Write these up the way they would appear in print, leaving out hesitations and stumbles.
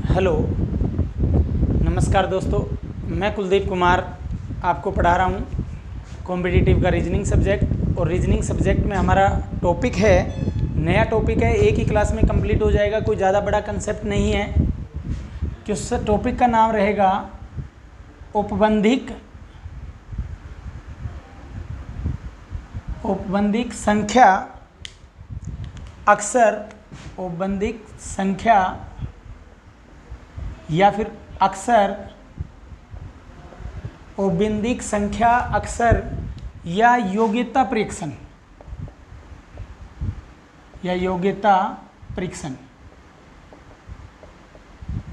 Hello, नमस्कार दोस्तों। मैं कुलदीप कुमार आपको पढ़ा रहा हूँ कॉम्पिटिटिव का रीजनिंग सब्जेक्ट। और रीजनिंग सब्जेक्ट में हमारा टॉपिक है, नया टॉपिक है, एक ही क्लास में कंप्लीट हो जाएगा, कोई ज़्यादा बड़ा कंसेप्ट नहीं है। कि उस टॉपिक का नाम रहेगा औपबंधिक संख्या अक्सर, औपबंधिक संख्या या फिर अक्सर, औपबंधिक संख्या अक्सर या योग्यता परीक्षण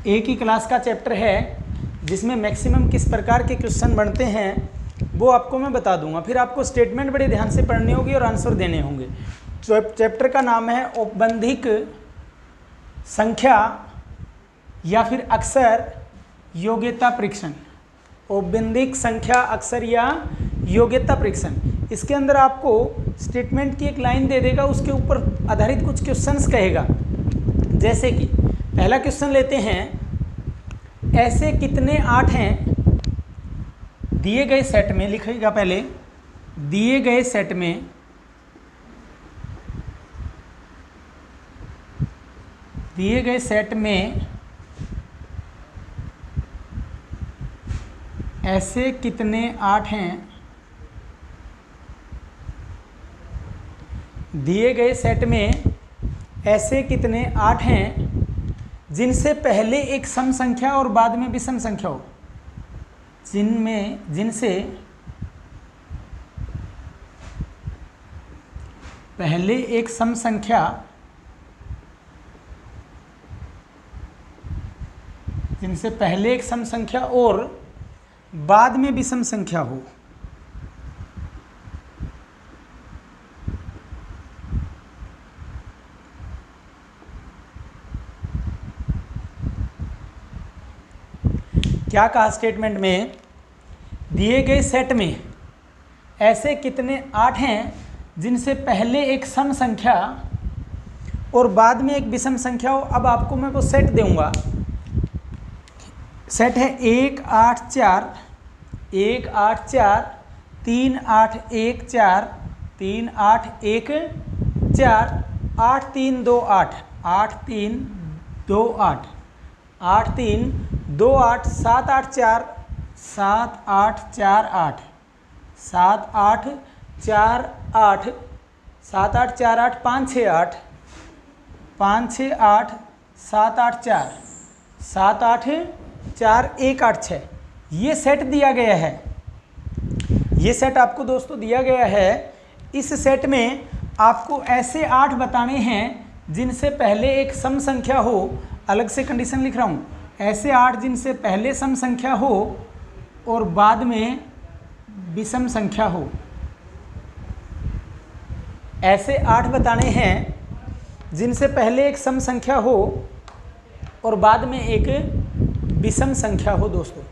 एक ही क्लास का चैप्टर है जिसमें मैक्सिमम किस प्रकार के क्वेश्चन बनते हैं वो आपको मैं बता दूंगा। फिर आपको स्टेटमेंट बड़े ध्यान से पढ़नी होगी और आंसर देने होंगे। चैप्टर का नाम है औपबंधिक संख्या या फिर अक्सर योग्यता परीक्षण। औपबंधिक संख्या अक्सर या योग्यता परीक्षण। इसके अंदर आपको स्टेटमेंट की एक लाइन दे देगा, उसके ऊपर आधारित कुछ क्वेश्चंस कहेगा। जैसे कि पहला क्वेश्चन लेते हैं, ऐसे कितने 8 हैं दिए गए सेट में। लिखेगा पहले, दिए गए सेट में ऐसे कितने 8 हैं, दिए गए सेट में ऐसे कितने 8 हैं जिनसे पहले एक सम संख्या और बाद में विषम संख्या हो। जिनसे पहले एक सम संख्या, जिनसे पहले एक सम संख्या और बाद में विषम संख्या हो। क्या कहा स्टेटमेंट में, दिए गए सेट में ऐसे कितने 8 हैं जिनसे पहले एक सम संख्या और बाद में एक विषम संख्या हो। अब आपको मैं वो सेट दूंगा। सेट है 1 8 4 1 8 4 3 8 1 4 3 8 1 4 8 3 2 8 8 3 2 8 8 3 2 8 7 8 4 7 8 4 8 7 8 4 8 7 8 4 8 5 6 8 5 6 8 7 8 4 7 8 4 1 8 6। ये सेट दिया गया है। ये सेट आपको दोस्तों दिया गया है। इस सेट में आपको ऐसे 8 बताने हैं जिनसे पहले एक सम संख्या हो। अलग से कंडीशन लिख रहा हूँ, ऐसे 8 जिनसे पहले सम संख्या हो और बाद में विषम संख्या हो। ऐसे 8 बताने हैं जिनसे पहले एक सम संख्या हो और बाद में एक विषम संख्या हो। दोस्तों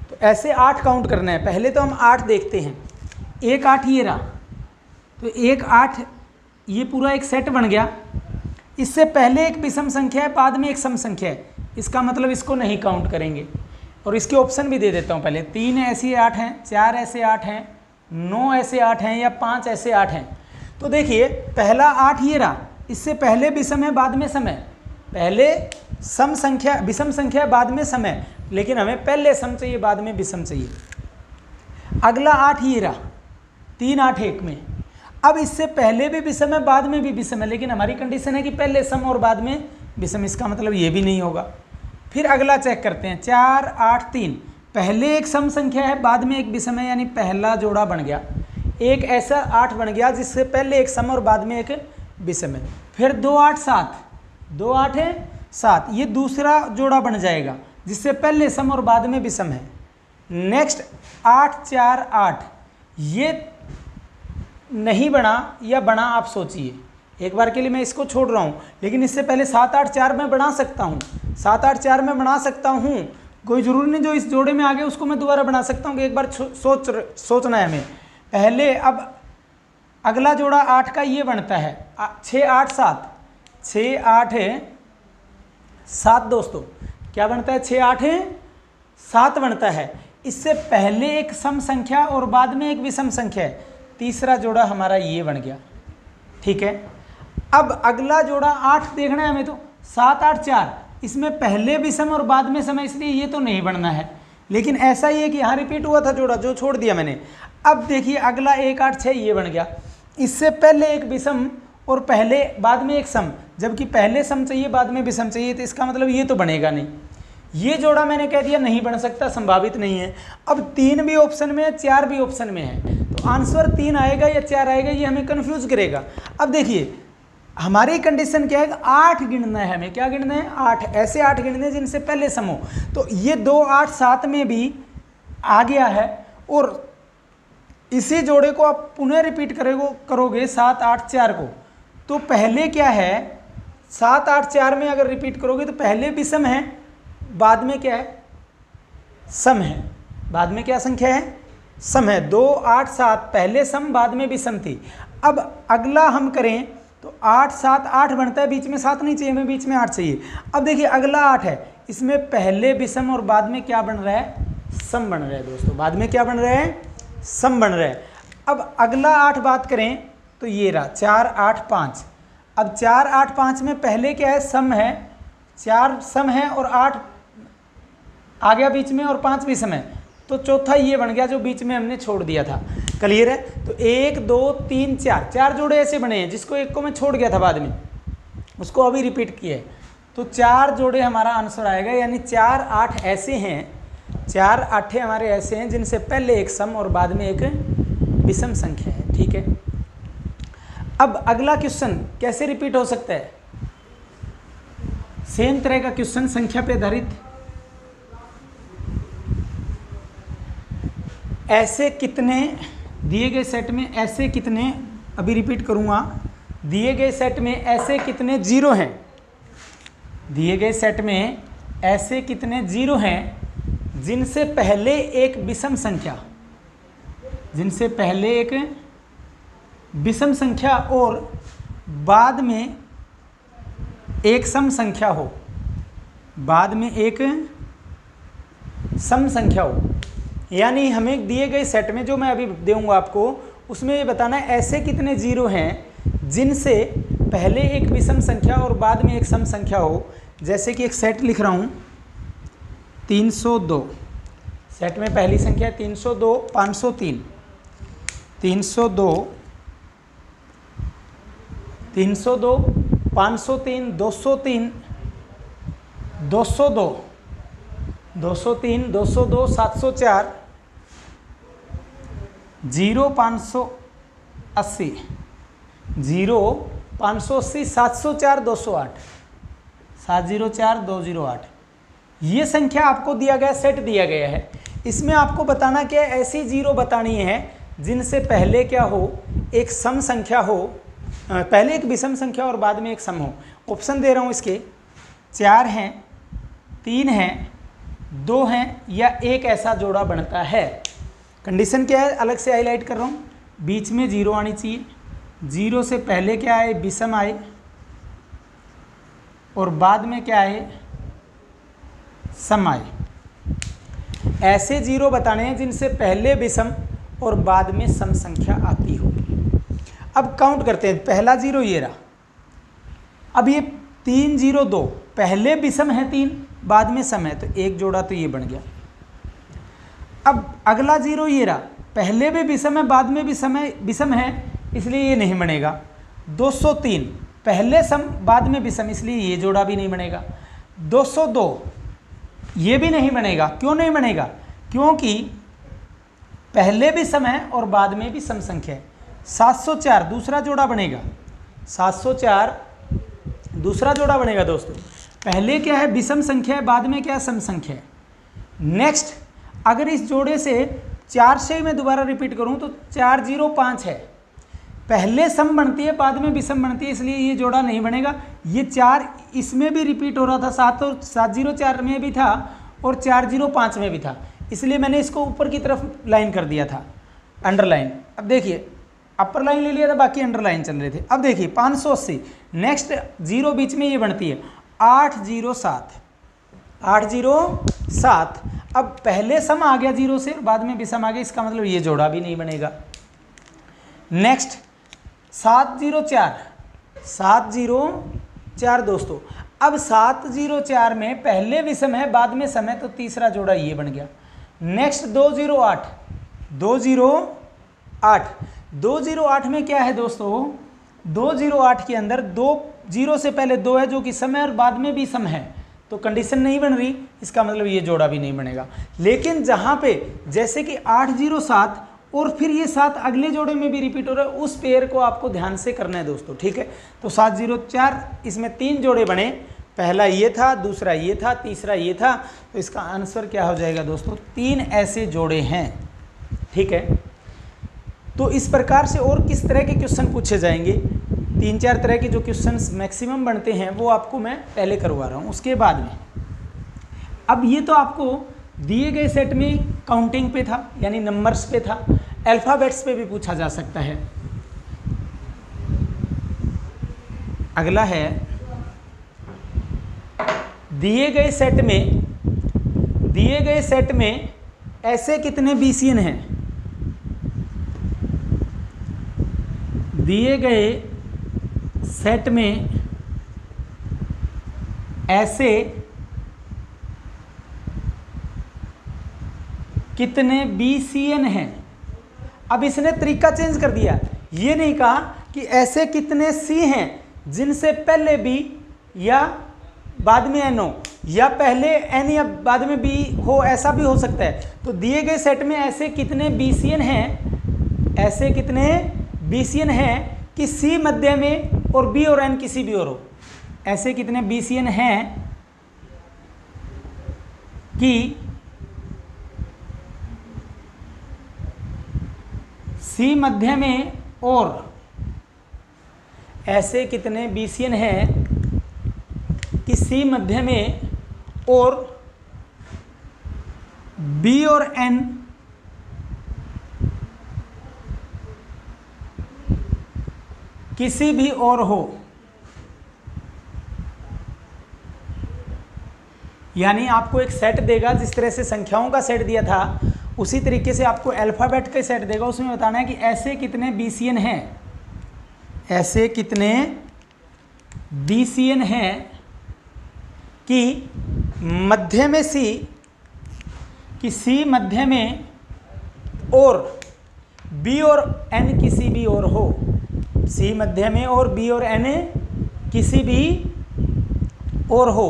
तो ऐसे 8 काउंट करना है। पहले तो हम 8 देखते हैं। 1 8 ये रहा, तो 1 8 ये पूरा एक सेट बन गया। इससे पहले एक विषम संख्या है, बाद में एक सम संख्या है। इसका मतलब इसको नहीं काउंट करेंगे। और इसके ऑप्शन भी दे देता हूँ पहले। 3 ऐसे 8 हैं, 4 ऐसे 8 हैं, 9 ऐसे 8 हैं या 5 ऐसे 8 हैं। तो देखिए पहला 8 ये रहा, इससे पहले विषम है बाद में सम है। पहले सम संख्या विषम संख्या बाद में सम है, लेकिन हमें पहले सम चाहिए बाद में विषम चाहिए। अगला 8 ये रहा, 3 8 1 में। अब इससे पहले भी विषम है बाद में भी विषम है, लेकिन हमारी कंडीशन है कि पहले सम और बाद में विषम। इसका मतलब ये भी नहीं होगा। फिर अगला चेक करते हैं, 4 8 3। पहले एक सम संख्या है बाद में एक विषम है, यानी पहला जोड़ा बन गया। एक ऐसा 8 बन गया जिससे पहले एक सम और बाद में एक विषम है। फिर 2 8 7, 2 8 है 7, ये दूसरा जोड़ा बन जाएगा जिससे पहले सम और बाद में विषम है। नेक्स्ट 8 4 8, ये नहीं बना या बना, आप सोचिए। एक बार के लिए मैं इसको छोड़ रहा हूँ, लेकिन इससे पहले 7 8 4 में बना सकता हूँ। 7 8 4 में बना सकता हूँ। कोई ज़रूरी नहीं जो इस जोड़े में आ गए उसको मैं दोबारा बना सकता हूँ कि एक बार सोचना है हमें पहले। अब अगला जोड़ा 8 का ये बनता है 6 8 7, 6 8 7 दोस्तों। क्या बनता है, 6 8 7 बनता है। इससे पहले एक सम संख्या और बाद में एक विषम संख्या है, तीसरा जोड़ा हमारा ये बन गया। ठीक है, अब अगला जोड़ा 8 देखना है हमें, तो 7 8 4, इसमें पहले विषम और बाद में सम है, इसलिए ये तो नहीं बनना है। लेकिन ऐसा ही है कि यहाँ रिपीट हुआ था जोड़ा जो छोड़ दिया मैंने। अब देखिए अगला 1 8 6 ये बन गया, इससे पहले एक विषम और पहले बाद में एक सम, जबकि पहले सम चाहिए बाद में विषम चाहिए, तो इसका मतलब ये तो बनेगा नहीं। ये जोड़ा मैंने कह दिया नहीं बन सकता, संभावित नहीं है। अब 3 भी ऑप्शन में है, 4 भी ऑप्शन में है, तो आंसर 3 आएगा या 4 आएगा, ये हमें कंफ्यूज करेगा। अब देखिए हमारी कंडीशन क्या है, 8 गिनना है हमें। क्या गिनना है, 8, ऐसे 8 गिनने हैं जिनसे पहले सम हो। तो ये 2 8 7 में भी आ गया है, और इसी जोड़े को आप पुनः रिपीट करोगे 7 8 4 को, तो पहले क्या है, 7 8 4 में अगर रिपीट करोगे तो पहले विषम है, बाद में क्या है, सम है। बाद में क्या संख्या है, सम है। 2 8 7 पहले सम बाद में विषम थी। अब अगला हम करें तो 8 7 8 बनता है, बीच में 7 नहीं चाहिए हमें, बीच में 8 चाहिए। अब देखिए अगला 8 है, इसमें पहले विषम और बाद में क्या बन रहा है, सम बन रहा है दोस्तों। बाद में क्या बन रहा है, सम बन रहा है। अब अगला 8 बात करें तो ये रहा 4 8 5। अब 4 8 5 में पहले क्या है, सम है, 4 सम है और 8 आ गया बीच में और 5 विषम है, तो चौथा ये बन गया जो बीच में हमने छोड़ दिया था। क्लियर है, तो 1 2 3 4 4 जोड़े ऐसे बने हैं, जिसको एक को मैं छोड़ गया था बाद में, उसको अभी रिपीट किया है, तो 4 जोड़े हमारा आंसर आएगा। यानी 4 8 ऐसे हैं, 4 8 हमारे ऐसे हैं जिनसे पहले एक सम और बाद में एक विषम संख्या है। ठीक है, अब अगला क्वेश्चन कैसे रिपीट हो सकता है, सेम तरह का क्वेश्चन संख्या पे आधारित। ऐसे कितने दिए गए सेट में, ऐसे कितने, अभी रिपीट करूंगा, दिए गए सेट में ऐसे कितने जीरो हैं, दिए गए सेट में ऐसे कितने जीरो हैं जिनसे पहले एक विषम संख्या, जिनसे पहले एक विषम संख्या और बाद में एक सम संख्या हो, बाद में एक सम संख्या हो। यानी हमें दिए गए सेट में, जो मैं अभी दूंगा आपको, उसमें ये बताना है ऐसे कितने जीरो हैं जिनसे पहले एक विषम संख्या और बाद में एक सम संख्या हो। जैसे कि एक सेट लिख रहा हूँ 302, सेट में पहली संख्या 302 503, 302 302 503 203 202 203 202 704 0 580 0 580 704 208 704 208। ये संख्या आपको दिया गया, सेट दिया गया है। इसमें आपको बताना क्या है, ऐसी जीरो बतानी है जिनसे पहले क्या हो, एक सम संख्या हो, पहले एक विषम संख्या और बाद में एक सम हो। ऑप्शन दे रहा हूँ इसके, 4 हैं, 3 हैं, 2 हैं या एक ऐसा जोड़ा बनता है। कंडीशन क्या है, अलग से हाईलाइट कर रहा हूँ, बीच में जीरो आनी चाहिए, जीरो से पहले क्या आए, विषम आए, और बाद में क्या आए, सम आए। ऐसे जीरो बताने हैं जिनसे पहले विषम और बाद में सम संख्या आती हो। अब काउंट करते हैं, पहला जीरो ये रहा, अब ये 3 0 2, पहले विषम है 3, बाद में सम है, तो एक जोड़ा तो ये बन गया। अब अगला जीरो ये रहा, पहले भी विषम है बाद में भी विषम है, इसलिए ये नहीं बनेगा। 203 पहले सम बाद में विषम, इसलिए ये जोड़ा भी नहीं बनेगा। 202 ये भी नहीं बनेगा। क्यों नहीं बनेगा, क्योंकि पहले भी सम है और बाद में भी सम संख्या है। 704 दूसरा जोड़ा बनेगा, 704 दूसरा जोड़ा बनेगा दोस्तों। पहले क्या है, विषम संख्या है, बाद में क्या है, सम संख्या है। नेक्स्ट, अगर इस जोड़े से 4 से मैं दोबारा रिपीट करूं तो 405 है, पहले सम बनती है बाद में विषम बनती है, इसलिए ये जोड़ा नहीं बनेगा। ये 4 इसमें भी रिपीट हो रहा था, 704 में भी था और 405 में भी था, इसलिए मैंने इसको ऊपर की तरफ लाइन कर दिया था, अंडरलाइन। अब देखिए अपर लाइन ले लिया था, बाकी अंडरलाइन चल रहे थे। अब देखिए 580, नेक्स्ट जीरो बीच में ये बनती है 807, 8 0 7। अब पहले सम आ गया 0 से और बाद में विषम आ गया, इसका मतलब ये जोड़ा भी नहीं बनेगा। नेक्स्ट 7 0 4, 7 0 4 दोस्तों। अब 7 0 4 में पहले विषम है बाद में सम है, तो तीसरा जोड़ा ये बन गया। नेक्स्ट 2 0 8, 2 0 8, 2 0 8 में क्या है दोस्तों, 2 0 8 के अंदर 2 0 से पहले 2 है जो कि सम है और बाद में भी सम है, तो कंडीशन नहीं बन रही, इसका मतलब ये जोड़ा भी नहीं बनेगा। लेकिन जहाँ पे जैसे कि 8 0 7 और फिर ये 7 अगले जोड़े में भी रिपीट हो रहा है, उस पेयर को आपको ध्यान से करना है दोस्तों, ठीक है। तो 7 0 4, इसमें 3 जोड़े बने, पहला ये था, दूसरा ये था, तीसरा ये था, तो इसका आंसर क्या हो जाएगा दोस्तों, 3 ऐसे जोड़े हैं, ठीक है। तो इस प्रकार से और किस तरह के क्वेश्चन पूछे जाएंगे, 3-4 तरह के जो क्वेश्चंस मैक्सिमम बनते हैं वो आपको मैं पहले करवा रहा हूँ। उसके बाद में अब ये तो आपको दिए गए सेट में काउंटिंग पे था, यानी नंबर्स पे था, अल्फ़ाबेट्स पे भी पूछा जा सकता है। अगला है दिए गए सेट में ऐसे कितने BCN हैं, दिए गए सेट में ऐसे कितने BCN हैं। अब इसने तरीका चेंज कर दिया, ये नहीं कहा कि ऐसे कितने C हैं जिनसे पहले B या बाद में N हो, या पहले N या बाद में B हो, ऐसा भी हो सकता है। तो दिए गए सेट में ऐसे कितने BCN हैं, ऐसे कितने BCN हैं कि C मध्य में और B और N किसी भी और हो, ऐसे कितने BCN हैं कि C मध्य में और ऐसे कितने BCN हैं कि C मध्य में और B और N किसी भी और हो, यानी आपको एक सेट देगा, जिस तरह से संख्याओं का सेट दिया था उसी तरीके से आपको अल्फ़ाबेट का सेट देगा, उसमें बताना है कि ऐसे कितने BCN हैं, ऐसे कितने BCN हैं कि मध्य में C, कि C मध्य में और B और N किसी भी और हो, C मध्य में और B और N किसी भी और हो।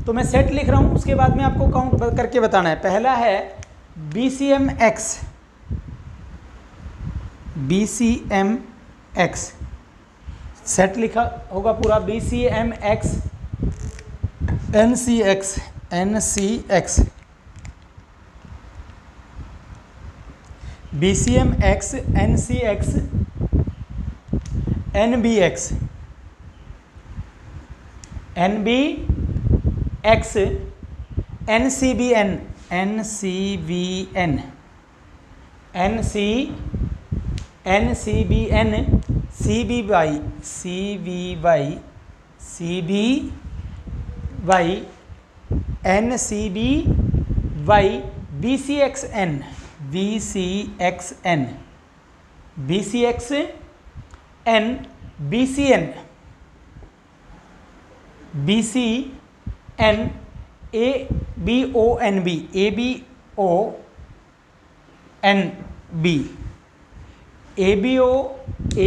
तो मैं सेट लिख रहा हूँ, उसके बाद में आपको काउंट करके बताना है। पहला है BCMX, BCMX सेट लिखा होगा पूरा, BCMX NCX, NCX, BCMX NCX NBX, NBX NCBN, NCBN, NCBN CBY, CBY, CBY, NCBY, BCXN, BCXN, BCXN, BCN, BCN, ABONB, ABONB, ABONM,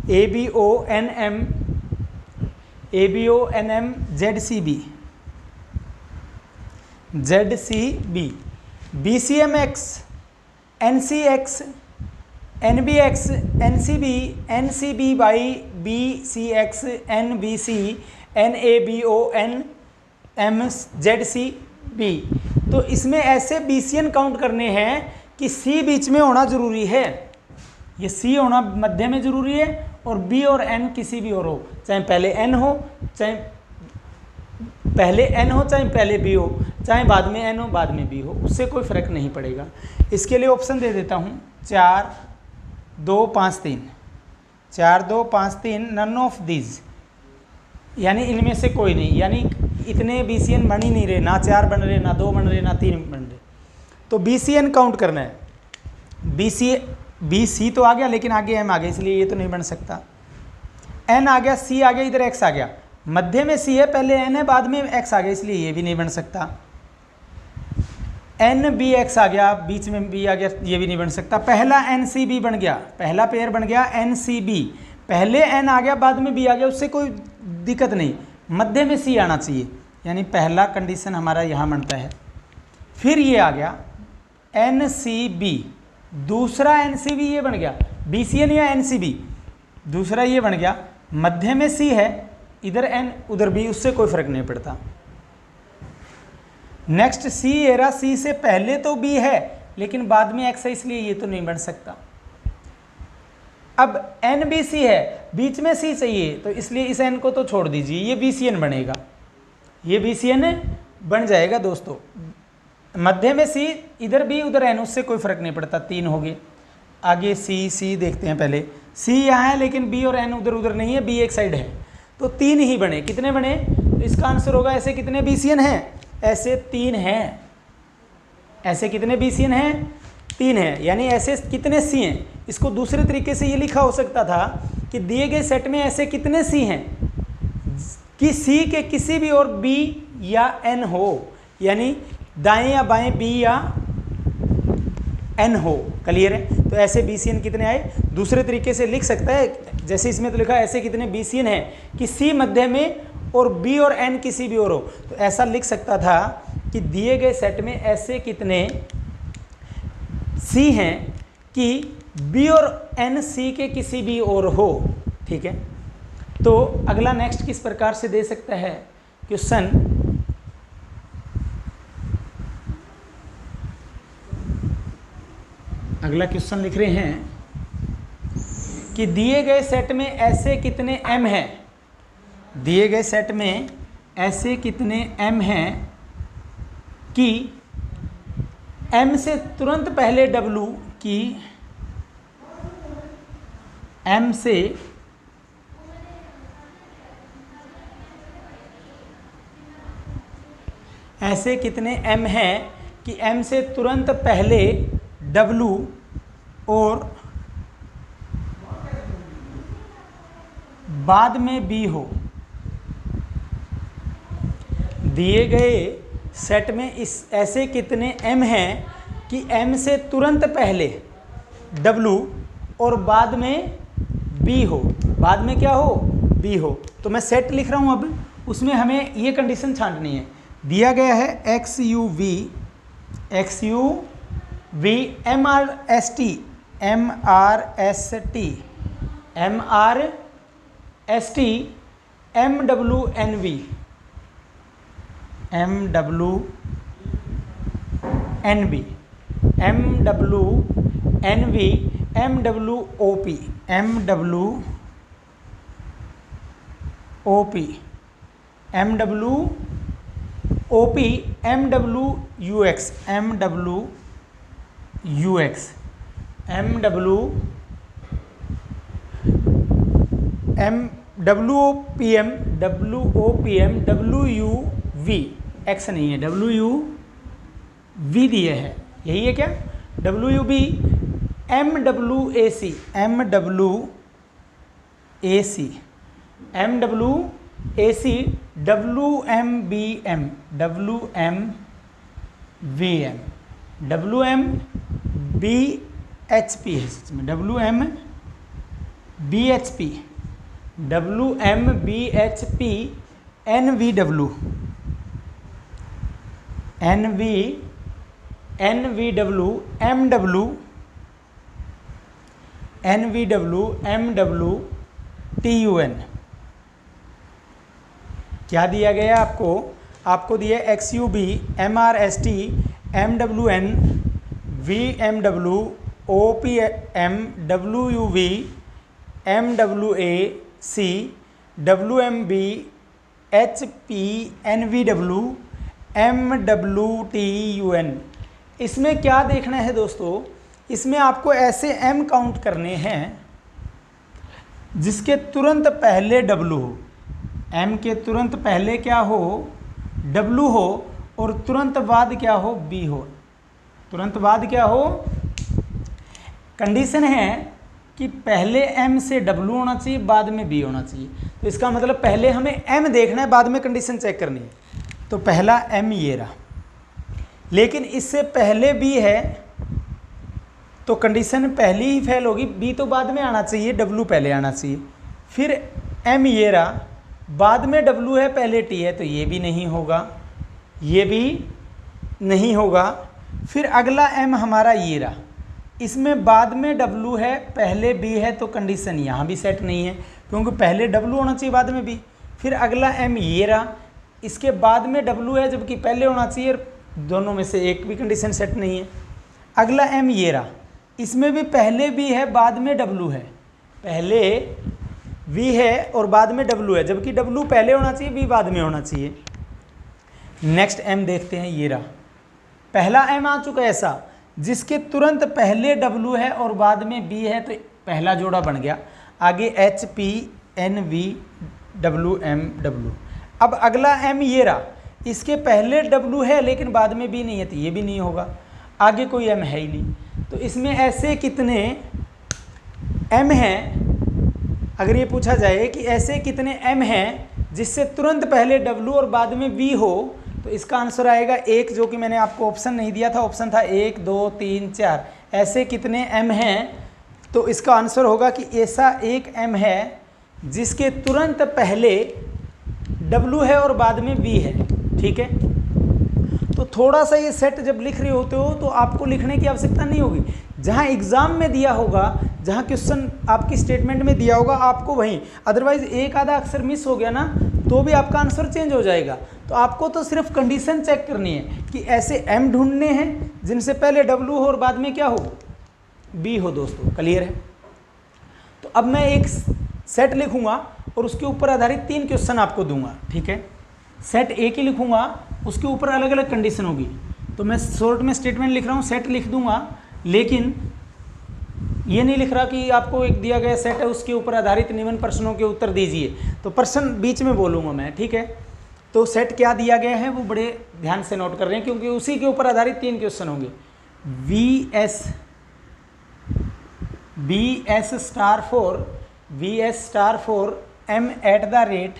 ABONM, ABONM, ZCB, ZCB, BCMX, NCX, NBX, NCB, NCBY, BCX, NBC, NABON, MZCB। तो इसमें ऐसे BCN count करने हैं कि C बीच में होना जरूरी है, ये C होना मध्य में जरूरी है और B और N किसी भी और हो, चाहे पहले N हो, चाहे पहले N हो, चाहे पहले B हो, चाहे बाद में N हो बाद में B हो, उससे कोई फर्क नहीं पड़ेगा। इसके लिए ऑप्शन दे देता हूँ 4 2 5 3, 4 2 5 3, नन ऑफ दीज, यानी इनमें से कोई नहीं, यानी इतने BCN बन ही नहीं रहे, ना 4 बन रहे, ना 2 बन रहे, ना 3 बन रहे। तो BCN काउंट करना है। BC तो आ गया, लेकिन आगे M आ गया, इसलिए ये तो नहीं बन सकता। N आ गया, C आ गया, इधर X आ गया, मध्य में C है, पहले N है, बाद में X आ गया, इसलिए ये भी नहीं बन सकता। NBX आ गया, बीच में B आ गया, ये भी नहीं बन सकता। पहला NCB बन गया, पहला पेयर बन गया NCB, पहले N आ गया, बाद में B आ गया, उससे कोई दिक्कत नहीं, मध्य में C आना चाहिए, यानी पहला कंडीशन हमारा यहाँ बनता है। फिर ये आ गया NCB, दूसरा NCB ये बन गया, BCN या NCB, दूसरा ये बन गया, मध्य में C है, इधर N उधर B, उससे कोई फर्क नहीं पड़ता। नेक्स्ट C एरा, C से पहले तो B है लेकिन बाद में X है, इसलिए ये तो नहीं बन सकता। अब NBC है, बीच में C चाहिए, तो इसलिए इस N को तो छोड़ दीजिए, ये BCN बनेगा, ये BCN बन जाएगा दोस्तों। मध्य में C, इधर B उधर N, उससे कोई फर्क नहीं पड़ता, 3 हो गए। आगे C देखते हैं। पहले C यहाँ है लेकिन B और N उधर उधर नहीं है, B एक साइड है, तो 3 ही बने। कितने बने? तो इसका आंसर होगा ऐसे कितने BCN हैं? ऐसे 3 हैं। ऐसे कितने BCN हैं? 3 हैं। यानी ऐसे कितने C हैं? इसको दूसरे तरीके से ये लिखा हो सकता था कि दिए गए सेट में ऐसे कितने C हैं कि C के किसी भी और B या N हो, यानी दाएं या बाएं B या N हो। क्लियर है? तो ऐसे BCN कितने आए? दूसरे तरीके से लिख सकता है, जैसे इसमें तो लिखा ऐसे कितने BCN हैं कि C मध्य में और B और N किसी भी और हो। तो ऐसा लिख सकता था कि दिए गए सेट में ऐसे कितने C हैं कि B और N C के किसी भी और हो। ठीक है, तो अगला नेक्स्ट किस प्रकार से दे सकता है क्वेश्चन, अगला क्वेश्चन लिख रहे हैं कि दिए गए सेट में ऐसे कितने M हैं, दिए गए सेट में ऐसे कितने M हैं कि M से तुरंत पहले W की, M से ऐसे कितने M हैं कि M से तुरंत पहले W और बाद में B हो। दिए गए सेट में इस ऐसे कितने M हैं कि M से तुरंत पहले W और बाद में B हो। बाद में क्या हो? B हो। तो मैं सेट लिख रहा हूँ अब, उसमें हमें ये कंडीशन छांटनी है। दिया गया है XUV MRST MWNV X नहीं है, WUV दिए है, यही है क्या? WUV MWAC WMBM WMBHP है इसमें, WMBHP NVW MW TUN। क्या दिया गया आपको? आपको दिया XUB MRST MWN VMW OPM WUV MWAC WMB HP NVW MWTUN। इसमें क्या देखना है दोस्तों? इसमें आपको ऐसे M काउंट करने हैं जिसके तुरंत पहले W हो। M के तुरंत पहले क्या हो? W हो और तुरंत बाद क्या हो, B हो, तुरंत बाद क्या हो, कंडीशन है कि पहले M से W होना चाहिए, बाद में B होना चाहिए। तो इसका मतलब पहले हमें M देखना है, बाद में कंडीशन चेक करनी है। तो पहला M ये रहा, लेकिन इससे पहले B है तो कंडीशन पहली ही फेल होगी, B तो बाद में आना चाहिए, W पहले आना चाहिए। फिर M ये रहा, बाद में W है, पहले T है, तो ये भी नहीं होगा, ये भी नहीं होगा। फिर अगला M हमारा ये रहा, इसमें बाद में W है, पहले B है, तो कंडीशन यहाँ भी सेट नहीं है, क्योंकि पहले W होना चाहिए, बाद में B। फिर अगला M ये रहा, इसके बाद में W है, जबकि पहले होना चाहिए, दोनों में से एक भी कंडीशन सेट नहीं है। अगला M ये रहा, इसमें भी पहले B है, बाद में W है, पहले V है और बाद में W है, जबकि W पहले होना चाहिए, B बाद में होना चाहिए। नेक्स्ट M देखते हैं, ये रहा, पहला M आ चुका है ऐसा जिसके तुरंत पहले W है और बाद में B है, तो पहला जोड़ा बन गया। आगे H P N V W M W। अब अगला M ये रहा, इसके पहले W है लेकिन बाद में B नहीं है, तो ये भी नहीं होगा, आगे कोई M है ही नहीं। तो इसमें ऐसे कितने M हैं, अगर ये पूछा जाए कि ऐसे कितने M हैं जिससे तुरंत पहले W और बाद में B हो, तो इसका आंसर आएगा 1, जो कि मैंने आपको ऑप्शन नहीं दिया था, ऑप्शन था 1 2 3 4। ऐसे कितने M हैं, तो इसका आंसर होगा कि ऐसा एक M है जिसके तुरंत पहले W है और बाद में B है। ठीक है, तो थोड़ा सा ये सेट जब लिख रहे होते हो तो आपको लिखने की आवश्यकता नहीं होगी, जहाँ एग्ज़ाम में दिया होगा, जहाँ क्वेश्चन आपकी स्टेटमेंट में दिया होगा आपको वहीं, अदरवाइज एक आधा अक्षर मिस हो गया ना तो भी आपका आंसर चेंज हो जाएगा। तो आपको तो सिर्फ कंडीशन चेक करनी है कि ऐसे M ढूंढने हैं जिनसे पहले W हो और बाद में क्या हो, B हो। दोस्तों क्लियर है? तो अब मैं एक सेट लिखूंगा और उसके ऊपर आधारित 3 क्वेश्चन आपको दूंगा। ठीक है, सेट एक ही लिखूंगा, उसके ऊपर अलग अलग कंडीशन होगी। तो मैं शॉर्ट में स्टेटमेंट लिख रहा हूँ, सेट लिख दूंगा, लेकिन ये नहीं लिख रहा कि आपको एक दिया गया सेट है उसके ऊपर आधारित निम्न प्रश्नों के उत्तर दीजिए, तो प्रश्न बीच में बोलूँगा मैं। ठीक है, तो सेट क्या दिया गया है वो बड़े ध्यान से नोट कर रहे हैं, क्योंकि उसी के ऊपर आधारित 3 क्वेश्चन होंगे। VS star for M at the rate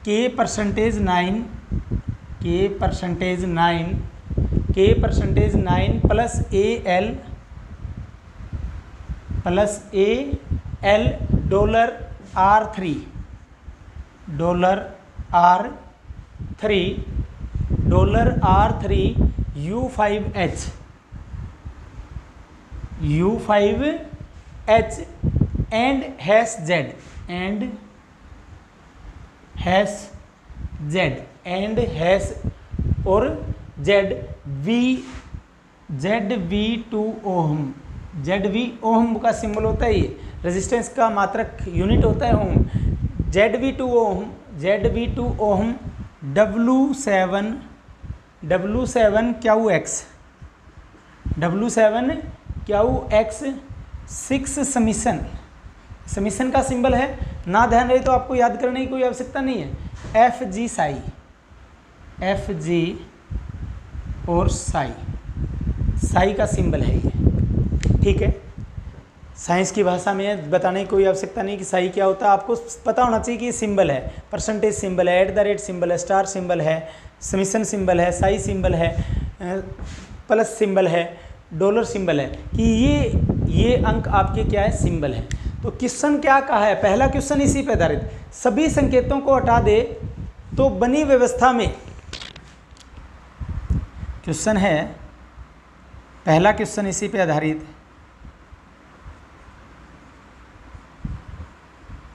K% 9 plus AL $R3 U5H and hash और ZV2 ओम। ZV ओम का सिंबल होता है, ये रेजिस्टेंस का मात्रक यूनिट होता है ओम। ZV2 ओम W7QX 6 समीशन का सिंबल है, ना ध्यान रहे तो आपको याद करने की कोई आवश्यकता नहीं है। FG और साई का सिंबल है ये। ठीक है, साइंस की भाषा में बताने की कोई आवश्यकता नहीं कि साई क्या होता है, आपको पता होना चाहिए कि ये सिंबल है, परसेंटेज सिंबल है, @ सिंबल है, स्टार सिंबल है, समीशन सिंबल है, साई सिंबल है, प्लस सिंबल है, डॉलर सिंबल है, कि ये अंक आपके क्या है, सिंबल है। तो क्वेश्चन क्या कहा है, पहला क्वेश्चन इसी पे आधारित, सभी संकेतों को हटा दे तो बनी व्यवस्था में, क्वेश्चन है पहला क्वेश्चन इसी पे आधारित,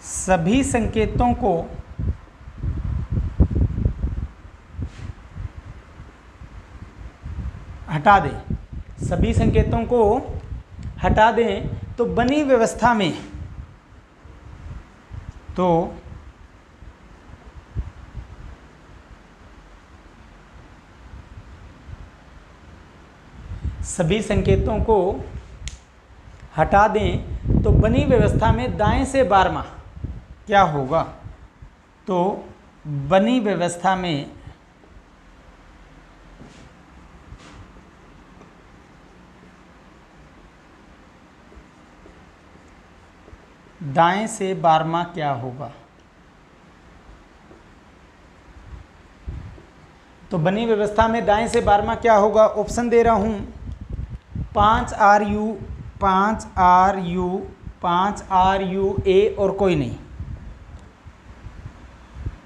सभी संकेतों को हटा दें, सभी संकेतों को हटा दें तो बनी व्यवस्था में, तो सभी संकेतों को हटा दें तो बनी व्यवस्था में दाएं से 12वां क्या होगा, तो बनी व्यवस्था में दाएं से 12वां क्या होगा? तो बनी व्यवस्था में दाएं से 12वां क्या होगा? ऑप्शन दे रहा हूं 5RU, 5RU, 5RU ए और कोई नहीं।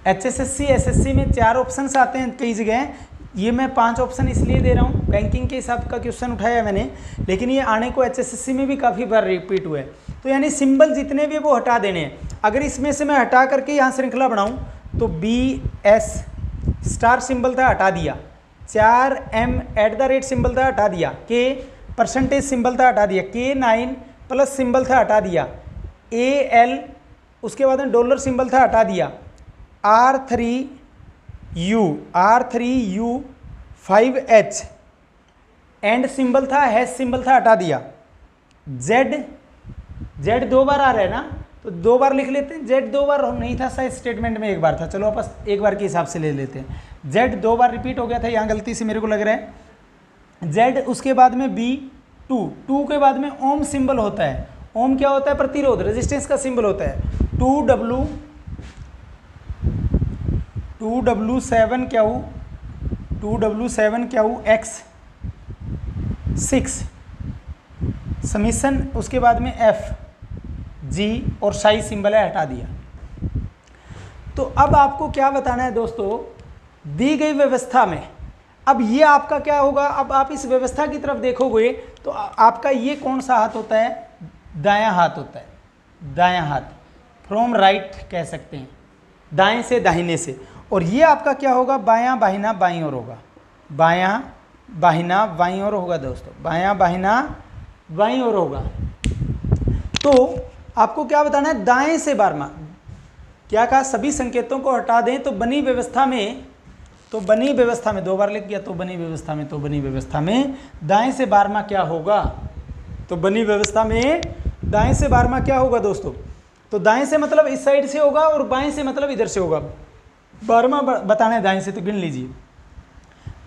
HSSC SSC में 4 ऑप्शंस आते हैं कई जगह, ये मैं 5 ऑप्शन इसलिए दे रहा हूँ, बैंकिंग के हिसाब का क्वेश्चन उठाया मैंने, लेकिन ये आने को HSSC में भी काफ़ी बार रिपीट हुआ है। तो यानी सिंबल जितने भी वो हटा देने हैं। अगर इसमें से मैं हटा करके यहाँ श्रृंखला बनाऊँ तो BS स्टार सिंबल था, हटा दिया, 4M @ सिंबल था, हटा दिया, K परसेंटेज सिंबल था, हटा दिया, K9 प्लस सिंबल था, हटा दिया, AL उसके बाद में डॉलर सिंबल था, हटा दिया, R3U 5H एंड सिंबल था, हैश सिंबल था, हटा दिया, Z 2 बार आ रहा है ना, तो 2 बार लिख लेते हैं। Z 2 बार नहीं था शायद, स्टेटमेंट में 1 बार था, चलो आप एक बार के हिसाब से ले लेते हैं। Z 2 बार रिपीट हो गया था यहाँ गलती से मेरे को लग रहा है। Z उसके बाद में B2 के बाद में ओम सिंबल होता है। ओम क्या होता है? प्रतिरोध, रेजिस्टेंस का सिंबल होता है। 2W7 क्या हो X6 समीशन, उसके बाद में F G और साई सिंबल है, हटा दिया। तो अब आपको क्या बताना है दोस्तों, दी गई व्यवस्था में अब ये आपका क्या होगा? अब आप इस व्यवस्था की तरफ देखोगे तो आपका ये कौन सा हाथ होता है? दायां हाथ होता है, दायां हाथ, फ्रॉम राइट कह सकते हैं, दाएं से दाहिने से। और ये आपका क्या होगा? बायां बाहिना बाईं ओर होगा, बायां बाहिना बाईं ओर होगा दोस्तों, बायां बाहिना बाईं ओर होगा। तो आपको क्या बताना है? दाएं से 12वां क्या कहा? सभी संकेतों को हटा दें तो बनी व्यवस्था में, तो बनी व्यवस्था में 2 बार लिख गया, तो बनी व्यवस्था में दाएं से 12वां क्या होगा? तो बनी व्यवस्था में दाएं से 12वां क्या होगा दोस्तों? तो दाएं से मतलब इस साइड से होगा और बाएं से मतलब इधर से होगा। 12वां बताना है दाएं से, तो गिन लीजिए,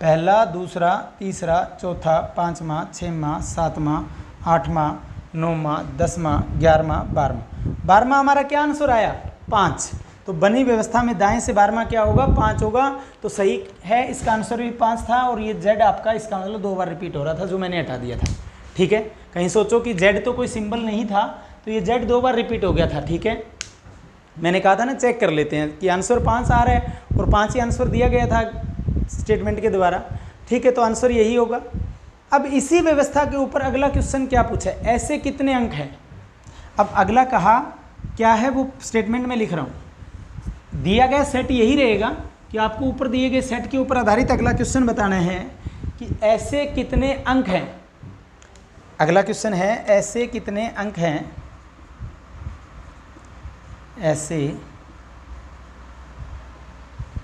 पहला, दूसरा, तीसरा, चौथा, 5वां, 6वां, 7वां, 8वां, 9वां, 10वां, 11वां, 12वां। 12वां हमारा क्या आंसर आया? 5। तो बनी व्यवस्था में दाएं से 12वां क्या होगा? 5 होगा। तो सही है, इसका आंसर भी 5 था। और ये Z आपका, इसका मतलब 2 बार रिपीट हो रहा था जो मैंने हटा दिया था। ठीक है, कहीं सोचो कि Z तो कोई सिंबल नहीं था, तो ये Z 2 बार रिपीट हो गया था। ठीक है, मैंने कहा था ना, चेक कर लेते हैं कि आंसर 5 आ रहा है, और 5 ही आंसर दिया गया था स्टेटमेंट के द्वारा। ठीक है, तो आंसर यही होगा। अब इसी व्यवस्था के ऊपर अगला क्वेश्चन क्या पूछा है? ऐसे कितने अंक हैं? अब अगला कहा क्या है, वो स्टेटमेंट में लिख रहा हूँ। दिया गया सेट यही रहेगा कि आपको ऊपर दिए गए सेट के ऊपर आधारित अगला क्वेश्चन बताना है कि ऐसे कितने अंक हैं। अगला क्वेश्चन है ऐसे कितने अंक हैं, ऐसे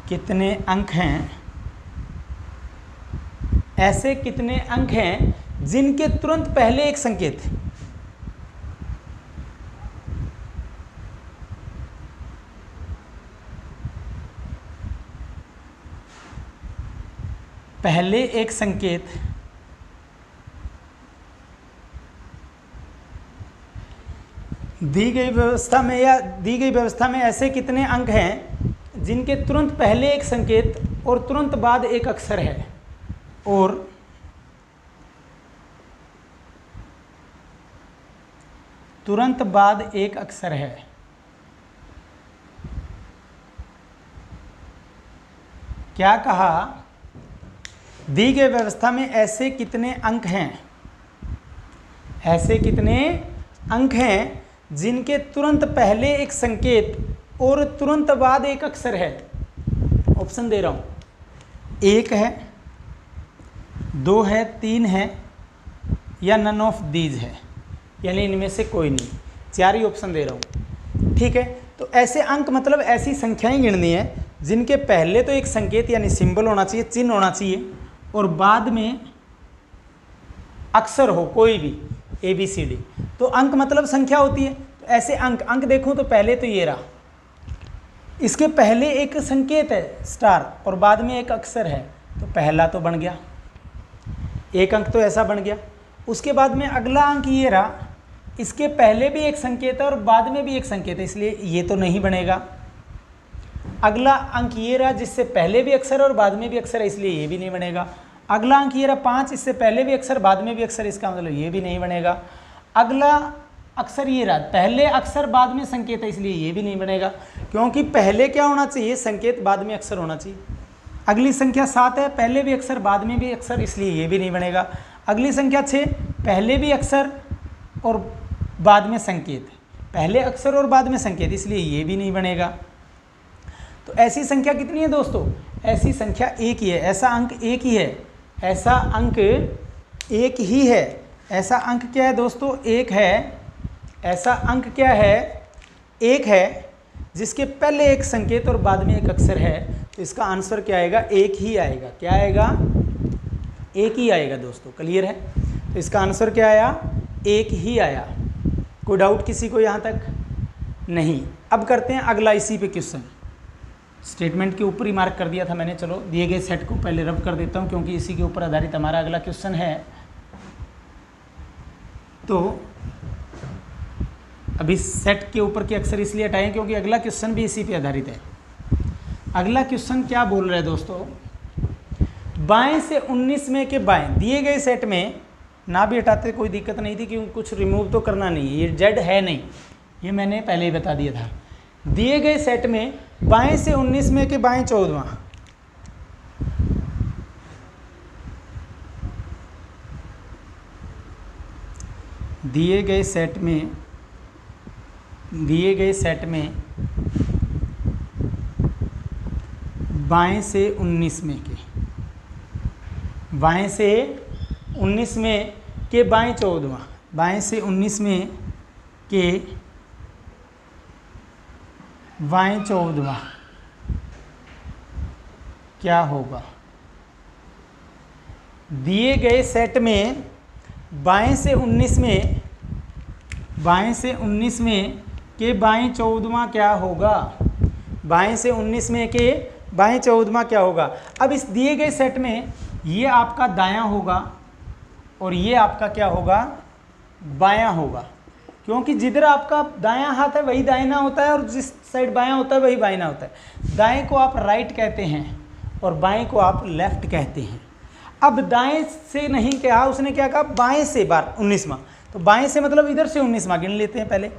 कितने अंक हैं, ऐसे कितने अंक हैं जिनके तुरंत पहले एक संकेत, पहले एक संकेत दी गई व्यवस्था में, या दी गई व्यवस्था में ऐसे कितने अंक हैं जिनके तुरंत पहले एक संकेत और तुरंत बाद एक अक्षर है, और तुरंत बाद एक अक्षर है। क्या कहा? दी गई व्यवस्था में ऐसे कितने अंक हैं, ऐसे कितने अंक हैं जिनके तुरंत पहले एक संकेत और तुरंत बाद एक अक्षर है। ऑप्शन दे रहा हूं, 1 है, 2 है, 3 है, या नन ऑफ दीज है, यानी इनमें से कोई नहीं। 4 ही ऑप्शन दे रहा हूं। ठीक है, तो ऐसे अंक मतलब ऐसी संख्याएं गिननी है जिनके पहले तो एक संकेत यानी सिंबल होना चाहिए, चिन्ह होना चाहिए, और बाद में अक्षर हो कोई भी, ABCD। तो अंक मतलब संख्या होती है। तो ऐसे अंक देखूं तो पहले तो ये रहा, इसके पहले एक संकेत है स्टार और बाद में एक अक्षर है, तो पहला तो बन गया, एक अंक तो ऐसा बन गया। उसके बाद में अगला अंक ये रहा, इसके पहले भी एक संकेत है और बाद में भी एक संकेत है, इसलिए ये तो नहीं बनेगा। अगला अंक ये रहा जिससे पहले भी अक्षर और बाद में भी अक्षर है, इसलिए ये भी नहीं बनेगा। अगला अंक ये रहा 5, इससे पहले भी अक्षर बाद में भी अक्षर, इसका मतलब ये भी नहीं बनेगा। अगला अक्षर ये रहा, पहले अक्षर बाद में संकेत है, इसलिए ये भी नहीं बनेगा, क्योंकि पहले क्या होना चाहिए, संकेत, बाद में अक्षर होना चाहिए। अगली संख्या 7 है, पहले भी अक्षर बाद में भी अक्षर, इसलिए ये भी नहीं बनेगा। अगली संख्या 6, पहले भी अक्षर और बाद में संकेत, पहले अक्षर और बाद में संकेत, इसलिए ये भी नहीं बनेगा। तो ऐसी संख्या कितनी है दोस्तों? ऐसी संख्या एक ही है, ऐसा अंक एक ही है, ऐसा अंक एक ही है। ऐसा अंक क्या है दोस्तों? एक है। ऐसा अंक क्या है? एक है, जिसके पहले एक संकेत और बाद में एक अक्षर है, तो इसका आंसर क्या आएगा? एक ही आएगा। क्या आएगा? एक ही आएगा दोस्तों। क्लियर है? तो इसका आंसर क्या आया? एक ही आया। कोई डाउट किसी को यहाँ तक? नहीं। अब करते हैं अगला इसी पे क्वेश्चन। स्टेटमेंट के ऊपर ही मार्क कर दिया था मैंने, चलो दिए गए सेट को पहले रब कर देता हूँ, क्योंकि इसी के ऊपर आधारित हमारा अगला क्वेश्चन है। तो अभी सेट के ऊपर के अक्षर इसलिए हटाएं क्योंकि अगला क्वेश्चन भी इसी पे आधारित है। अगला क्वेश्चन क्या बोल रहा है दोस्तों? बाएं से 19 में के बाएं दिए गए सेट में, ना भी हटाते कोई दिक्कत नहीं थी क्योंकि कुछ रिमूव तो करना नहीं है, ये जेड है नहीं, ये मैंने पहले ही बता दिया था। दिए गए सेट में बाएं से 19 में के बाएं 14वां, दिए गए सेट में बाएं से 19 में के, बाएं से 19 में के बाएं 14वां, बाएं से 19 में के बाएं 14वां क्या होगा? दिए गए सेट में बाएं से 19 में, बाएं से 19 में के बाएं 14वां क्या होगा? बाएं से 19 में के बाएं 14वां क्या होगा? अब इस दिए गए सेट में ये आपका दायां होगा और ये आपका क्या होगा? बायां होगा, क्योंकि जिधर आपका दायां हाथ है वही दाहिना होता है और जिस साइड बायां होता है वही बाइना होता है। दाएं को आप राइट कहते हैं और बाएं को आप लेफ्ट कहते हैं। अब दाएं से नहीं कहा, उसने क्या कहा? बाएं से बार 19वां, तो बाएं से मतलब इधर से 19वां गिन लेते हैं पहले।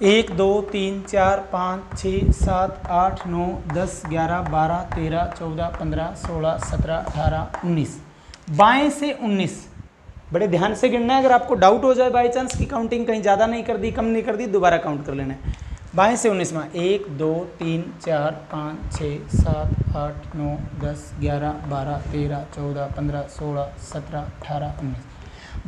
1 2 3 4 5 6 7 8 9 10 11 12 13 14 15 16 17 18 19, बाएं से 19। बड़े ध्यान से गिनना है, अगर आपको डाउट हो जाए बाई चांस की काउंटिंग कहीं ज़्यादा नहीं कर दी, कम नहीं कर दी, दोबारा काउंट कर लेना है। बाएं से 19वां 1 2 3 4 5 6 7 8 9 10 11 12 13 14 15 16 17 18 19,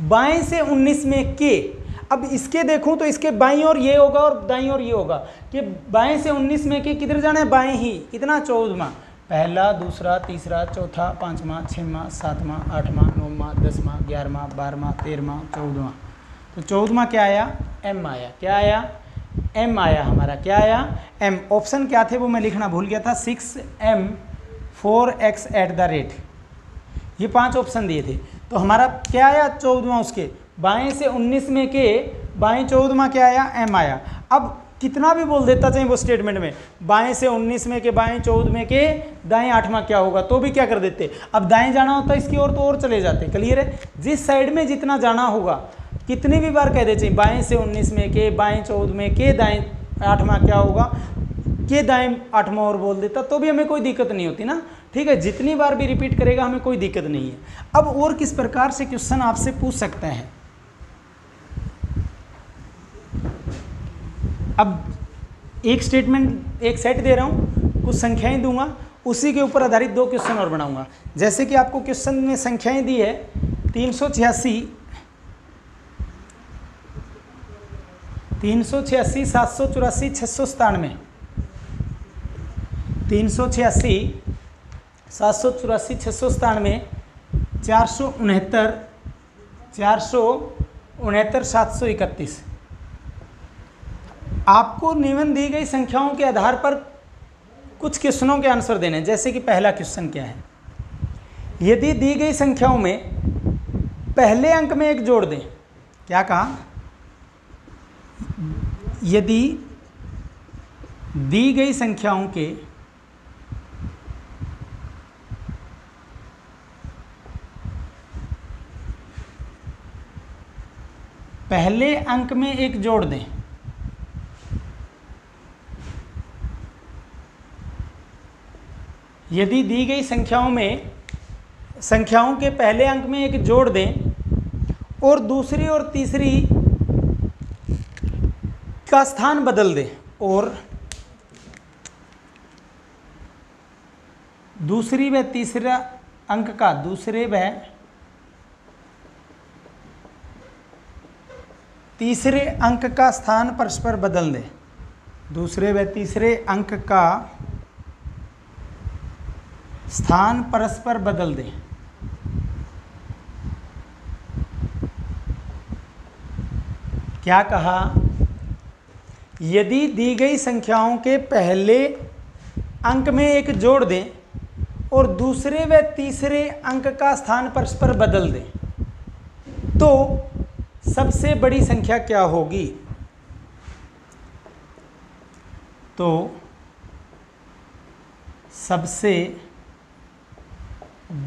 बाएं से 19 में के। अब इसके देखूं तो इसके बाईं ओर ये होगा और दाईं ओर ये होगा, कि बाएं से 19 में के किधर जाना है? बाएं ही। कितना? 14वां। पहला, दूसरा, तीसरा, चौथा, 5वां, 6वां, 7वां, 8वां, 9वां, 10वां, 11वां, 12वां, 13वां, 14वां। तो 14वां क्या आया? एम आया। क्या आया? एम आया हमारा। क्या आया? एम। ऑप्शन क्या थे वो मैं लिखना भूल गया था। 6M 4X @ ये 5 ऑप्शन दिए थे, तो हमारा क्या आया? 14वां। उसके बाएं से 19 में के बाएं 14वां क्या आया? एम आया। अब कितना भी बोल देता चाहे वो स्टेटमेंट में, बाएं से 19 में के बाएं 14 में के दाएं 8वां क्या होगा, तो भी क्या कर देते? अब दाएं जाना होता इसकी ओर तो और चले जाते। क्लियर है? जिस साइड में जितना जाना होगा, कितनी भी बार कह देते बाएं से 19 में के बाएं 14 में के दाएं 8वां क्या होगा, के दाएं 8वां और बोल देता, तो भी हमें कोई दिक्कत नहीं होती ना। ठीक है? जितनी बार भी रिपीट करेगा हमें कोई दिक्कत नहीं है। अब और किस प्रकार से क्वेश्चन आपसे पूछ सकते हैं? अब एक स्टेटमेंट, एक सेट दे रहा हूँ, कुछ संख्याएं दूंगा, उसी के ऊपर आधारित 2 क्वेश्चन और बनाऊंगा। जैसे कि आपको क्वेश्चन में संख्याएं दी है 386, 386, 784, 697, 386, 784, 697, 469, 469, 731, आपको निम्न दी गई संख्याओं के आधार पर कुछ क्वेश्चनों के आंसर देने। जैसे कि पहला क्वेश्चन क्या है, यदि दी गई संख्याओं में पहले अंक में एक जोड़ दें। क्या कहा, यदि दी गई संख्याओं के पहले अंक में एक जोड़ दें, यदि दी गई संख्याओं के पहले अंक में एक जोड़ दें और दूसरी और तीसरी का स्थान बदल दें, और दूसरी व तीसरा अंक का दूसरे व तीसरे अंक का स्थान परस्पर बदल दें, दूसरे व तीसरे अंक का स्थान परस्पर बदल दें। क्या कहा, यदि दी गई संख्याओं के पहले अंक में एक जोड़ दें और दूसरे व तीसरे अंक का स्थान परस्पर बदल दें तो सबसे बड़ी संख्या क्या होगी। तो सबसे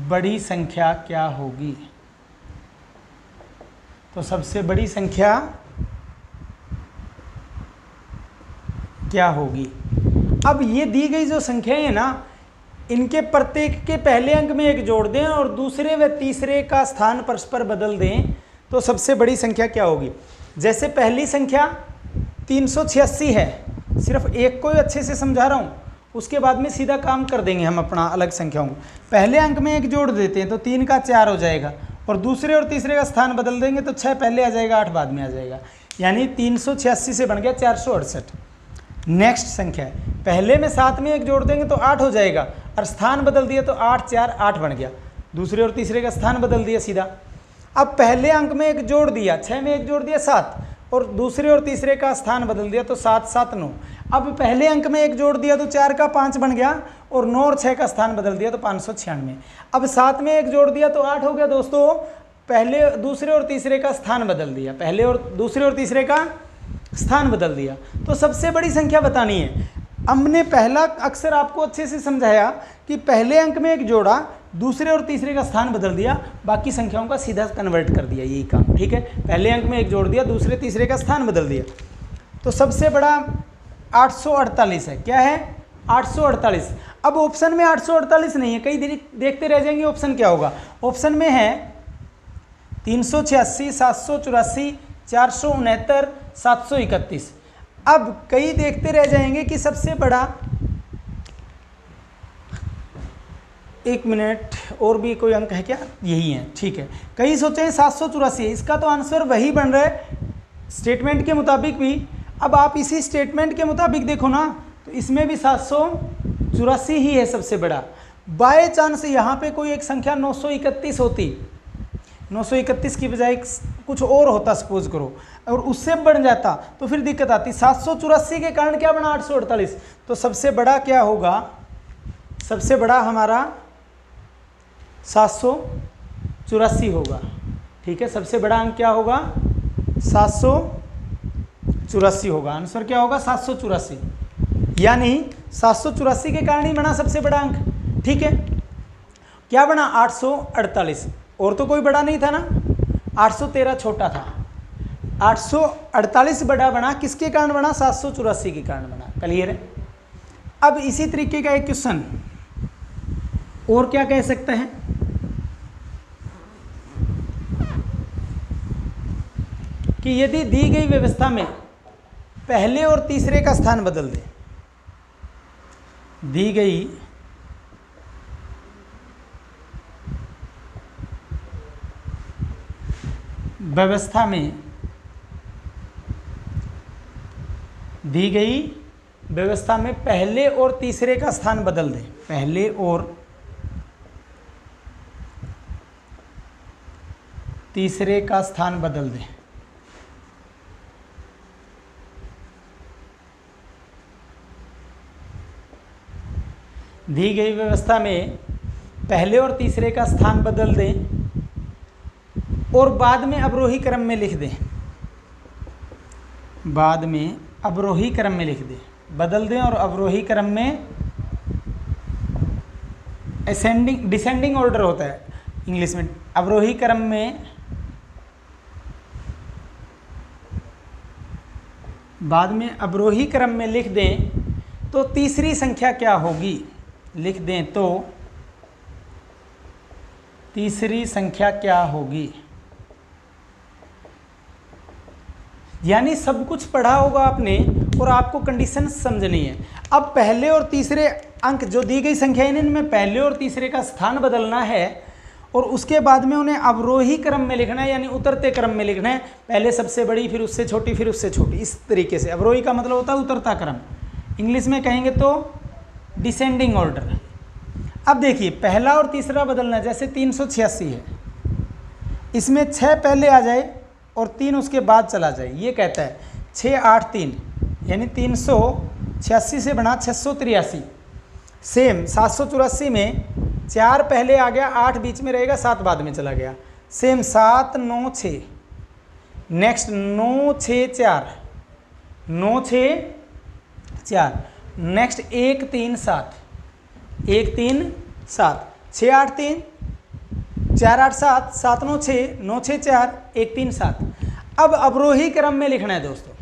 बड़ी संख्या क्या होगी, तो सबसे बड़ी संख्या क्या होगी। अब ये दी गई जो संख्याएं है ना, इनके प्रत्येक के पहले अंक में एक जोड़ दें और दूसरे व तीसरे का स्थान परस्पर बदल दें तो सबसे बड़ी संख्या क्या होगी। जैसे पहली संख्या 386 है, सिर्फ एक को ही अच्छे से समझा रहा हूँ, उसके बाद में सीधा काम कर देंगे हम अपना अलग संख्याओं को। पहले अंक में एक जोड़ देते हैं तो 3 का 4 हो जाएगा, और दूसरे और तीसरे का स्थान बदल देंगे तो 6 पहले आ जाएगा, 8 बाद में आ जाएगा, यानी 386 से बन गया 468। नेक्स्ट संख्या है, पहले में 7 में एक जोड़ देंगे तो 8 हो जाएगा, और स्थान बदल दिया तो 8 4 8 बन गया, दूसरे और तीसरे का स्थान बदल दिया सीधा। अब पहले अंक में एक जोड़ दिया, 6 में एक जोड़ दिया 7, और दूसरे और तीसरे का स्थान बदल दिया तो 7 7 9। अब पहले अंक में एक जोड़ दिया तो 4 का 5 बन गया, और 9 और 6 का स्थान बदल दिया तो 596। अब 7 में एक जोड़ दिया तो 8 हो गया दोस्तों, पहले दूसरे और तीसरे का स्थान बदल दिया, पहले और दूसरे और तीसरे का स्थान बदल दिया, तो सबसे बड़ी संख्या बतानी है। हमने पहला अक्षर आपको अच्छे से समझाया कि पहले अंक में एक जोड़ा, दूसरे और तीसरे का स्थान बदल दिया, बाकी संख्याओं का सीधा कन्वर्ट कर दिया, यही काम, ठीक है। पहले अंक में एक जोड़ दिया, दूसरे तीसरे का स्थान बदल दिया, तो सबसे बड़ा 848 है। क्या है, 848। अब ऑप्शन में 848 नहीं है, कई देखते रह जाएंगे ऑप्शन क्या होगा। ऑप्शन में है 386, 784, 469, 731। अब कई देखते रह जाएंगे कि सबसे बड़ा, एक मिनट, और भी कोई अंक है क्या, यही है, ठीक है। कई सोचे 784 है, इसका तो आंसर वही बन रहा है स्टेटमेंट के मुताबिक भी। अब आप इसी स्टेटमेंट के मुताबिक देखो ना, तो इसमें भी 784 ही है सबसे बड़ा। बाय चांस यहाँ पे कोई एक संख्या 931 होती, 931 की बजाय कुछ और होता सपोज करो, और उससे बढ़ जाता तो फिर दिक्कत आती। 784 के कारण क्या बना 848, तो सबसे बड़ा क्या होगा, सबसे बड़ा हमारा 784 होगा, ठीक है। सबसे बड़ा अंक क्या होगा, 784 होगा। आंसर क्या होगा, 784, यानी 784 के कारण ही बना सबसे बड़ा अंक, ठीक है। क्या बना 848, और तो कोई बड़ा नहीं था ना, 813 छोटा था, 848 बड़ा बना, किसके कारण बना, 784 के कारण बना। क्लियर है। अब इसी तरीके का एक क्वेश्चन और क्या कह सकते हैं कि यदि दी गई व्यवस्था में पहले और तीसरे का स्थान बदल दे, दी गई व्यवस्था में, दी गई व्यवस्था में पहले और तीसरे का स्थान बदल दे, पहले और तीसरे का स्थान बदल दे, दी गई व्यवस्था में पहले और तीसरे का स्थान बदल दें और बाद में अवरोही क्रम में लिख दें, बाद में अवरोही क्रम में लिख दें, बदल दें और अवरोही क्रम में, असेंडिंग डिसेंडिंग ऑर्डर होता है इंग्लिश में, अवरोही क्रम में बाद में अवरोही क्रम में लिख दें तो तीसरी संख्या क्या होगी, लिख दें तो तीसरी संख्या क्या होगी। यानी सब कुछ पढ़ा होगा आपने और आपको कंडीशन समझनी है। अब पहले और तीसरे अंक जो दी गई संख्या है इनमें पहले और तीसरे का स्थान बदलना है और उसके बाद में उन्हें अवरोही क्रम में लिखना है, यानी उतरते क्रम में लिखना है। पहले सबसे बड़ी, फिर उससे छोटी, फिर उससे छोटी, इस तरीके से। अवरोही का मतलब होता है उतरता क्रम, इंग्लिश में कहेंगे तो डिसेंडिंग ऑर्डर। अब देखिए पहला और तीसरा बदलना, जैसे 386 है, इसमें 6 पहले आ जाए और 3 उसके बाद चला जाए। ये कहता है 6 8 3, यानी 386 से बना 683। सेम 784 में 4 पहले आ गया, 8 बीच में रहेगा, 7 बाद में चला गया। Same 7 9 6, next 9 6 4, 9 6 4, next 1 3 7, 1 3 7, 6 8 3, 4 8 7, 7 9 6, 9 6 4, 1 3 7। अब अवरोही क्रम में लिखना है दोस्तों,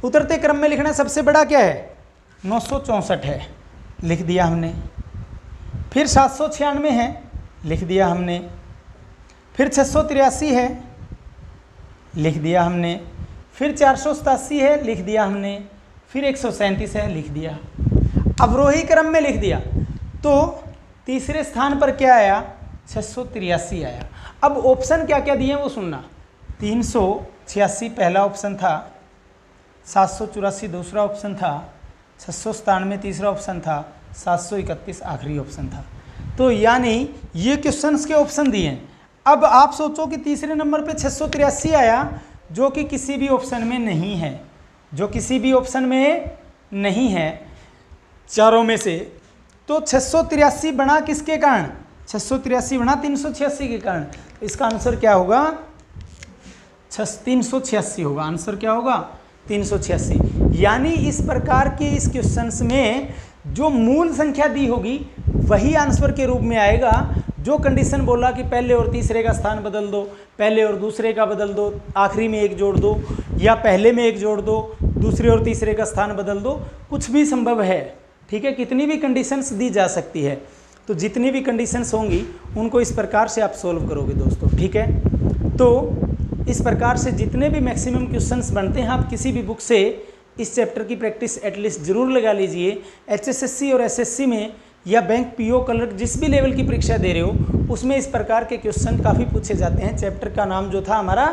उतरते क्रम में लिखना है। सबसे बड़ा क्या है, 964 है, लिख दिया हमने। फिर 796 है, लिख दिया हमने। फिर 683 है, लिख दिया हमने। फिर 487 है, लिख दिया हमने। फिर 137 है, लिख दिया। अवरोही क्रम में लिख दिया तो तीसरे स्थान पर क्या आया, 683 आया। अब ऑप्शन क्या क्या दिए वो सुनना। 386 पहला ऑप्शन था, 784 दूसरा ऑप्शन था, 697 तीसरा ऑप्शन था, 731 आखिरी ऑप्शन था। तो यानी ये क्वेश्चंस के ऑप्शन दिए हैं। अब आप सोचो कि तीसरे नंबर पे 683 आया जो कि किसी भी ऑप्शन में नहीं है, जो किसी भी ऑप्शन में नहीं है चारों में से। तो 683 बना किसके कारण, 683 बना 386 के कारण। तो इसका आंसर क्या होगा, 386 होगा। आंसर क्या होगा, 386। यानी इस प्रकार के इस क्वेश्चंस में जो मूल संख्या दी होगी वही आंसर के रूप में आएगा। जो कंडीशन बोला कि पहले और तीसरे का स्थान बदल दो, पहले और दूसरे का बदल दो, आखिरी में एक जोड़ दो, या पहले में एक जोड़ दो, दूसरे और तीसरे का स्थान बदल दो, कुछ भी संभव है। ठीक है, कितनी भी कंडीशंस दी जा सकती है। तो जितनी भी कंडीशंस होंगी उनको इस प्रकार से आप सोल्व करोगे दोस्तों। ठीक है, तो इस प्रकार से जितने भी मैक्सिमम क्वेश्चंस बनते हैं आप किसी भी बुक से इस चैप्टर की प्रैक्टिस एटलीस्ट ज़रूर लगा लीजिए। एचएसएससी और एसएससी में या बैंक पीओ क्लर्क जिस भी लेवल की परीक्षा दे रहे हो उसमें इस प्रकार के क्वेश्चन काफ़ी पूछे जाते हैं। चैप्टर का नाम जो था हमारा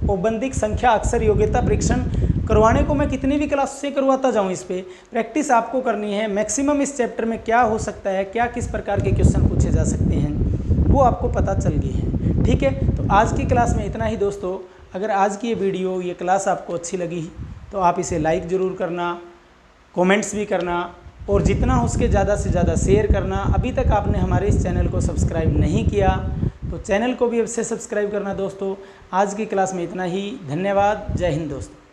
औबंधिक संख्या अक्षर योग्यता परीक्षण। करवाने को मैं कितनी भी क्लास से करवाता जाऊं, इस पे प्रैक्टिस आपको करनी है। मैक्सिमम इस चैप्टर में क्या हो सकता है, क्या किस प्रकार के क्वेश्चन पूछे जा सकते हैं वो आपको पता चल गई है। ठीक है, तो आज की क्लास में इतना ही दोस्तों। अगर आज की ये वीडियो, ये क्लास आपको अच्छी लगी तो आप इसे लाइक ज़रूर करना, कमेंट्स भी करना और जितना हो उसके ज़्यादा से ज़्यादा शेयर करना। अभी तक आपने हमारे इस चैनल को सब्सक्राइब नहीं किया तो चैनल को भी अब से सब्सक्राइब करना दोस्तों। आज की क्लास में इतना ही, धन्यवाद, जय हिंद दोस्तों।